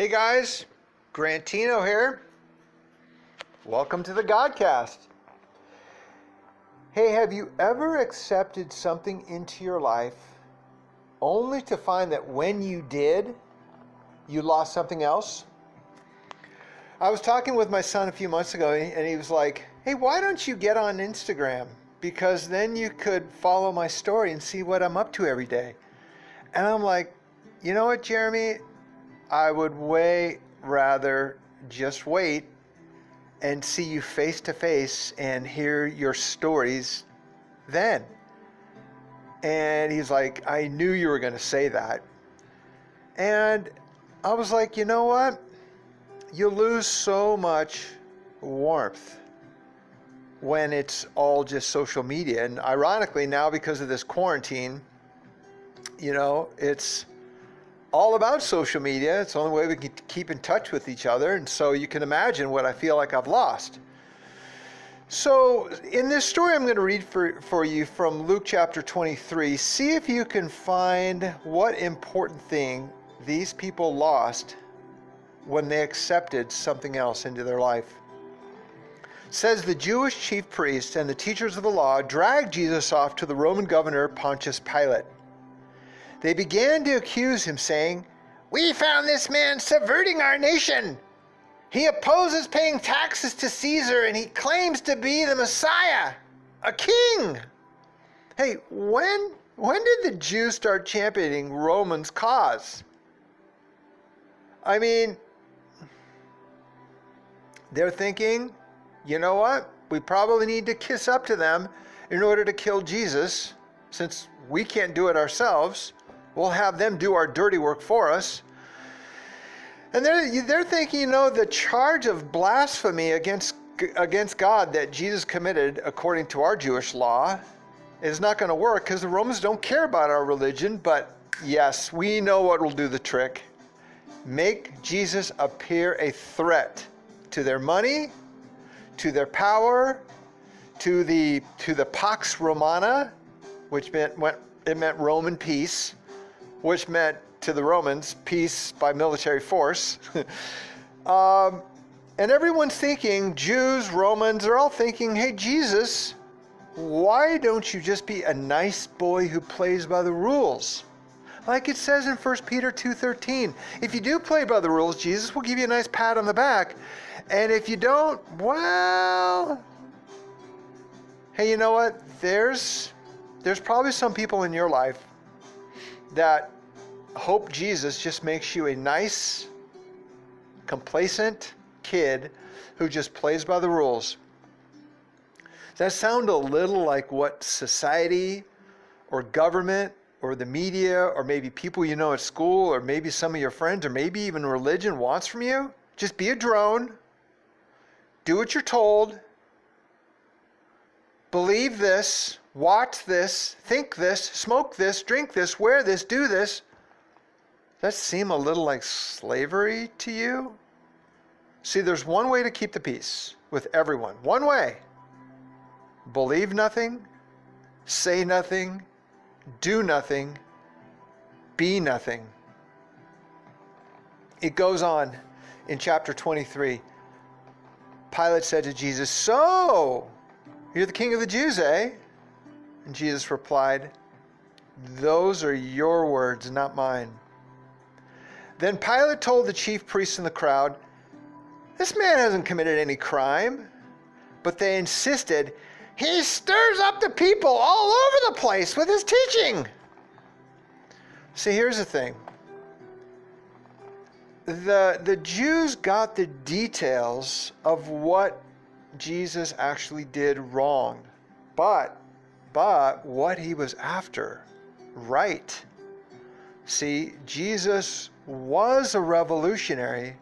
Hey guys, Grantino here. Welcome to the Godcast. Hey, have you ever accepted something into your life only to find that when you did, you lost something else? I was talking with my son a few months ago and he was like, hey, why don't you get on Instagram? Because then you could follow my story and see what I'm up to every day. And I'm like, you know what, Jeremy? I would way rather just wait and see you face to face and hear your stories then. And he's like, I knew you were going to say that. And I was like, you know what? You lose so much warmth when it's all just social media. And ironically, now because of this quarantine, it's all about social media. It's the only way we can keep in touch with each other. And so you can imagine what I feel like I've lost. So in this story I'm going to read for you from Luke chapter 23, see if you can find what important thing these people lost when they accepted something else into their life. It says the Jewish chief priests and the teachers of the law dragged Jesus off to the Roman governor Pontius Pilate. They began to accuse him, saying, "We found this man subverting our nation. He opposes paying taxes to Caesar, and he claims to be the Messiah, a king." Hey, when did the Jews start championing Romans' cause? I mean, they're thinking, you know what? We probably need to kiss up to them in order to kill Jesus, since we can't do it ourselves. We'll have them do our dirty work for us. And they're thinking, the charge of blasphemy against God that Jesus committed according to our Jewish law is not going to work because the Romans don't care about our religion. But yes, we know what will do the trick. Make Jesus appear a threat to their money, to their power, to the Pax Romana, which meant Roman peace, which meant to the Romans peace by military force. And everyone's thinking, Jews, Romans, are all thinking, hey, Jesus, why don't you just be a nice boy who plays by the rules? Like it says in 1 Peter 2:13, if you do play by the rules, Jesus will give you a nice pat on the back. And if you don't, well, hey, you know what? There's probably some people in your life that hope Jesus just makes you a nice, complacent kid who just plays by the rules. Does that sound a little like what society or government or the media or maybe people you know at school or maybe some of your friends or maybe even religion wants from you? Just be a drone. Do what you're told. Believe this. Watch this. Think this. Smoke this. Drink this. Wear this. Do this. Does that seem a little like slavery to you? See, there's one way to keep the peace with everyone. One way. Believe nothing. Say nothing. Do nothing. Be nothing. It goes on in chapter 23. Pilate said to Jesus, "So, you're the king of the Jews, eh?" And Jesus replied, "Those are your words, not mine." Then Pilate told the chief priests in the crowd, "This man hasn't committed any crime." But they insisted, "He stirs up the people all over the place with his teaching." See, here's the thing. The Jews got the details of what Jesus actually did wrong, but what he was after, right. See, Jesus was a revolutionary,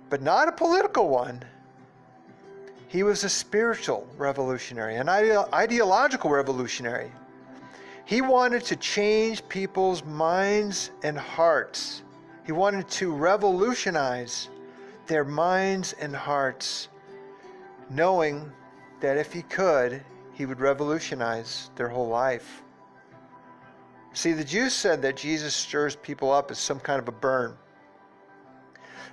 but not a political one. He was a spiritual revolutionary, an ideological revolutionary. He wanted to change people's minds and hearts. He wanted to revolutionize their minds and hearts, knowing that if he could, he would revolutionize their whole life. See, the Jews said that Jesus stirs people up as some kind of a burn.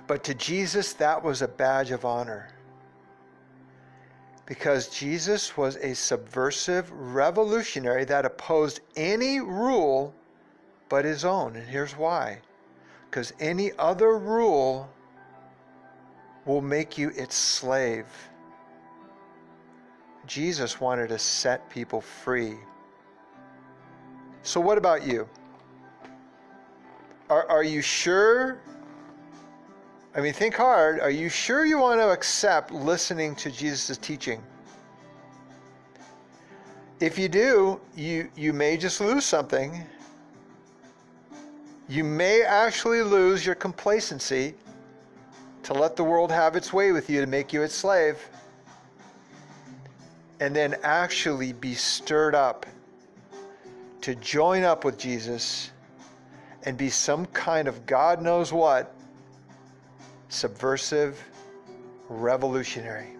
But to Jesus, that was a badge of honor. Because Jesus was a subversive revolutionary that opposed any rule but his own. And here's why. Because any other rule will make you its slave. Jesus wanted to set people free. So what about you? Are you sure? I mean, think hard. Are you sure you want to accept listening to Jesus' teaching? If you do, you may just lose something. You may actually lose your complacency to let the world have its way with you, to make you its slave, and then actually be stirred up to join up with Jesus and be some kind of God knows what, subversive revolutionary.